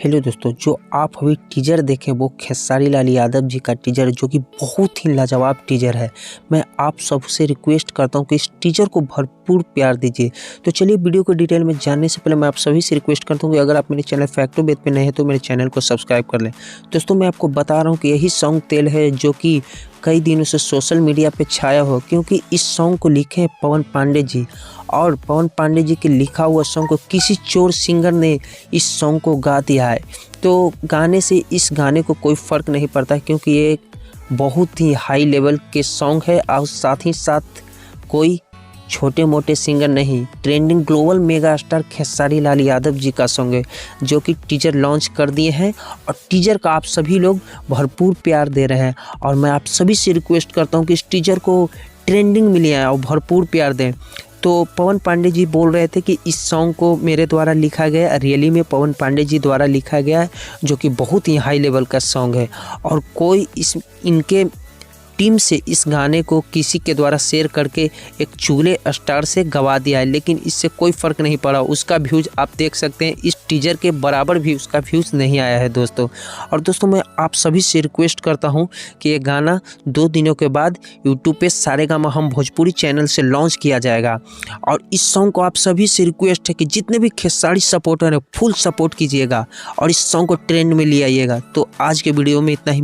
Hello दोस्तों, जो आप अभी टीजर देखें वो खेसारी लाल यादव जी का टीजर जो कि बहुत ही लाजवाब टीजर है। मैं आप सबसे रिक्वेस्ट करता हूं कि इस टीजर को भरपूर प्यार दीजिए। तो चलिए वीडियो को डिटेल में जानने से पहले मैं आप सभी से रिक्वेस्ट करता हूं कि अगर आप मेरे चैनल फैक्टो बेत पे नए हैं तो मेरे चैनल को सब्सक्राइब कर लें। दोस्तों मैं आपको बता रहा हूँ कि यही सॉन्ग तेल है जो कि कई दिनों से सोशल मीडिया पे छाया हो, क्योंकि इस सॉन्ग को लिखे हैं पवन पांडे जी, और पवन पांडे जी के लिखा हुआ सॉन्ग को किसी चोर सिंगर ने इस सॉन्ग को गा दिया है। तो गाने से इस गाने को कोई फ़र्क नहीं पड़ता, क्योंकि ये एक बहुत ही हाई लेवल के सॉन्ग है और साथ ही साथ कोई छोटे मोटे सिंगर नहीं, trending global mega star Khesari Lal Yadav ji का सॉन्ग है जो कि टीजर लॉन्च कर दिए हैं। और टीजर का आप सभी लोग भरपूर प्यार दे रहे हैं और मैं आप सभी से रिक्वेस्ट करता हूं कि इस टीजर को ट्रेंडिंग में ले आए और भरपूर प्यार दें। तो पवन पांडे जी बोल रहे थे कि इस सॉन्ग को मेरे द्वारा लिखा गया है, रियली में पवन पांडे जी द्वारा लिखा गया है, जो कि बहुत ही हाई लेवल का सॉन्ग है। और कोई इनके टीम से इस गाने को किसी के द्वारा शेयर करके एक चूल्हे स्टार से गवा दिया है, लेकिन इससे कोई फ़र्क नहीं पड़ा। उसका व्यूज़ आप देख सकते हैं, इस टीजर के बराबर भी उसका व्यूज़ नहीं आया है दोस्तों। और दोस्तों मैं आप सभी से रिक्वेस्ट करता हूं कि ये गाना 2 दिनों के बाद यूट्यूब पे सारेगामा हम भोजपुरी चैनल से लॉन्च किया जाएगा। और इस सॉन्ग को आप सभी से रिक्वेस्ट है कि जितने भी खेसारी सपोर्टर हैं फुल सपोर्ट कीजिएगा और इस सॉन्ग को ट्रेंड में ले आइएगा। तो आज के वीडियो में इतना ही।